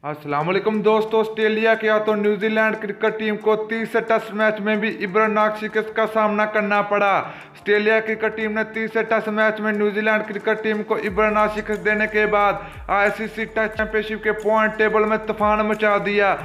अस्सलाम वालेकुम दोस्तों। ऑस्ट्रेलिया के हाथों न्यूजीलैंड क्रिकेट टीम को तीसरे टेस्ट मैच में भी इब्रनाक शिकस्त का सामना करना पड़ा। ऑस्ट्रेलिया क्रिकेट टीम ने तीसरे टेस्ट मैच में न्यूजीलैंड क्रिकेट टीम को इब्रनाक शिकस्त देने के बाद आईसीसी टेस्ट चैंपियनशिप के पॉइंट टेबल में तूफान मचा दिया।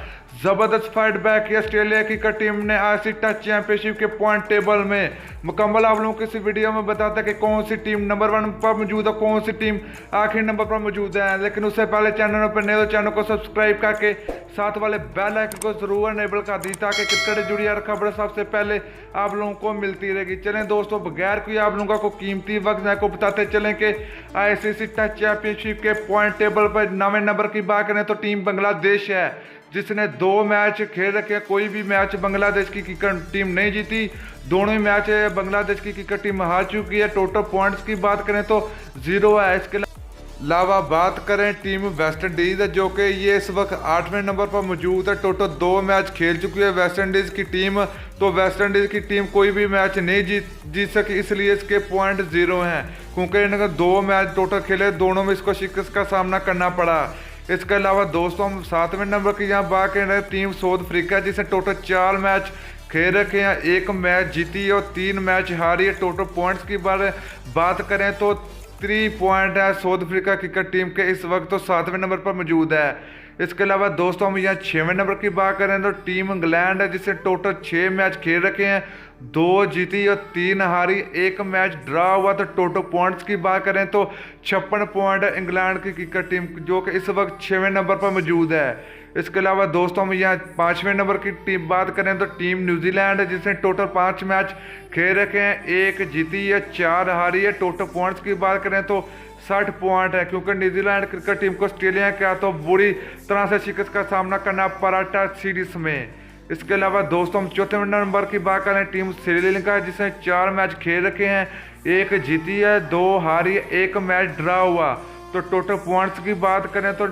जबरदस्त फाइट बैक की ऑस्ट्रेलिया क्रिकेट टीम ने आईसीसी टेस्ट चैंपियनशिप के पॉइंट टेबल में। मुकम्मल आप लोगों को इस वीडियो में बताता कि कौन सी टीम नंबर 1 पर मौजूद है, कौन सी टीम आखिरी नंबर पर मौजूद है। लेकिन उससे पहले चैनल पर नए तो चैनल को सब्सक्राइब करके साथ वाले बेल आइकन को जरूर अनेबल कर दी ताकि क्रिकेट से जुड़ी हर खबर सबसे पहले आप लोगों को मिलती रहेगी। चलें दोस्तों, बगैर कोई आप लोगों को कीमती वक्त को बताते चलें कि आईसीसी टेस्ट चैंपियनशिप के पॉइंट टेबल पर 9वें नंबर की बात करें तो टीम बांग्लादेश है, जिसने 2 मैच खेल रखे। कोई भी मैच बांग्लादेश की क्रिकेट टीम नहीं जीती, दोनों ही मैच बांग्लादेश की क्रिकेट टीम हार चुकी है। टोटल पॉइंट्स की बात करें तो 0 है। इसके अलावा बात करें टीम वेस्ट इंडीज़ है, जो कि ये इस वक्त 8वें नंबर पर मौजूद है। टोटल 2 मैच खेल चुकी है वेस्ट इंडीज़ की टीम। तो वेस्ट इंडीज़ की टीम कोई भी मैच नहीं जीत सकी, इसलिए इसके पॉइंट 0 हैं, क्योंकि इन्होंने 2 मैच टोटल खेले, दोनों में इसको शिकस्त का सामना करना पड़ा। इसके अलावा दोस्तों हम 7वें नंबर की यहाँ बात करें टीम साउथ अफ्रीका, जिसने टोटल 4 मैच खेल रखे हैं, 1 मैच जीती है और 3 मैच हारी है। टोटल पॉइंट्स की बात करें तो 3 पॉइंट है साउथ अफ्रीका क्रिकेट टीम के इस वक्त तो 7वें नंबर पर मौजूद है। इसके अलावा दोस्तों हम यहाँ 6वें नंबर की बात करें तो टीम इंग्लैंड है, जिसने टोटल 6 मैच खेल रखे हैं, 2 जीती और 3 हारी, 1 मैच ड्रा हुआ। तो टोटल पॉइंट्स की बात करें तो 56 पॉइंट है इंग्लैंड की क्रिकेट टीम, जो कि इस वक्त 6वें नंबर पर मौजूद है। इसके अलावा दोस्तों हम यहाँ 5वें नंबर की टीम बात करें तो टीम न्यूजीलैंड है, जिसने टोटल 5 मैच खेल रखे हैं, 1 जीती है, 4 हारी है। टोटल पॉइंट्स की बात करें तो 60 पॉइंट है, क्योंकि न्यूजीलैंड क्रिकेट टीम को ऑस्ट्रेलिया के हाथों बुरी तरह से शिकस्त का सामना करना पड़ा टेस्ट सीरीज में। इसके अलावा दोस्तों हम 4वें नंबर की बात करें टीम श्रीलंका, जिसने 4 मैच खेल रखे हैं, 1 जीती है, 2 हारी है, 1 मैच ड्रा हुआ। तो टोटल पॉइंट्स की बात करें तो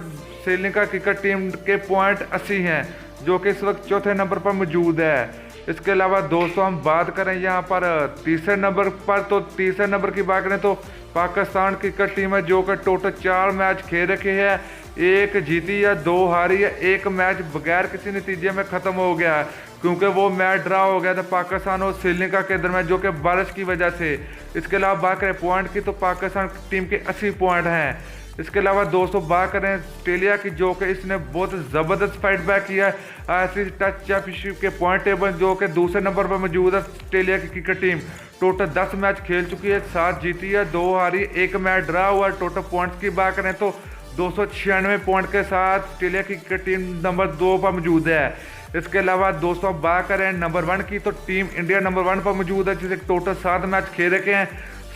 श्रीलंका क्रिकेट टीम के पॉइंट 80 हैं, जो कि इस वक्त 4थे नंबर पर मौजूद है। इसके अलावा दोस्तों हम बात करें यहाँ पर तीसरे नंबर पर, तो तीसरे नंबर की बात करें तो पाकिस्तान क्रिकेट टीम है, जो कि टोटल 4 मैच खेल रखे हैं, 1 जीती है, 2 हारी है, 1 मैच बगैर किसी नतीजे में ख़त्म हो गया है, क्योंकि वो मैच ड्रा हो गया था पाकिस्तान और श्रीलंका के दरमियान, जो कि बारिश की वजह से। इसके अलावा बात करें पॉइंट की तो पाकिस्तान टीम के 80 पॉइंट हैं। इसके अलावा दोस्तों बात करें ऑस्ट्रेलिया की, जो कि इसने बहुत ज़बरदस्त फाइट बैक किया है आईसीसी टेस्ट चैंपियनशिप के पॉइंट टेबल, जो कि दूसरे नंबर पर मौजूद है। ऑस्ट्रेलिया की क्रिकेट टीम टोटल 10 मैच खेल चुकी है, 7 जीती है, 2 हारी, 1 मैच ड्रा हुआ। टोटल पॉइंट्स की बात करें तो 296 पॉइंट के साथ ऑस्ट्रेलिया की क्रिकेट टीम नंबर 2 पर मौजूद है। इसके अलावा दोस्तों बात करें नंबर 1 की तो टीम इंडिया नंबर 1 पर मौजूद है, जिसे टोटल 7 मैच खेल रखे हैं,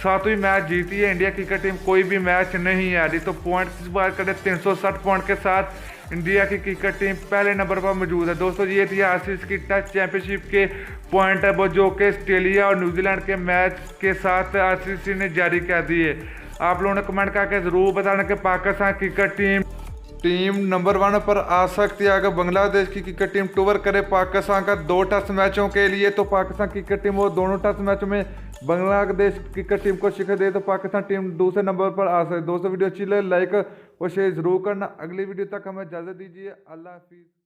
7वीं मैच जीती है। इंडिया क्रिकेट टीम कोई भी मैच नहीं हारी। तो पॉइंट की बात करें 360 पॉइंट के साथ इंडिया की क्रिकेट टीम पहले नंबर पर मौजूद है। दोस्तों ये थी आईसीसी की टेस्ट चैंपियनशिप के पॉइंट है वो, जो कि ऑस्ट्रेलिया और न्यूजीलैंड के मैच के साथ आईसीसी ने जारी कर दिए। आप लोगों ने कमेंट करके ज़रूर बताना कि पाकिस्तान क्रिकेट टीम नंबर 1 पर आ सकती है अगर बांग्लादेश की क्रिकेट टीम टूर करे पाकिस्तान का 2 टेस्ट मैचों के लिए। तो पाकिस्तान क्रिकेट टीम वो दोनों टेस्ट मैचों में बांग्लादेश क्रिकेट टीम को शिकस्त दे तो पाकिस्तान टीम दूसरे नंबर पर आ सकती है। दोस्तों वीडियो अच्छी लगे लाइक और शेयर जरूर करना। अगली वीडियो तक हमें इजाज़त दीजिए। अल्लाह हाफिज़।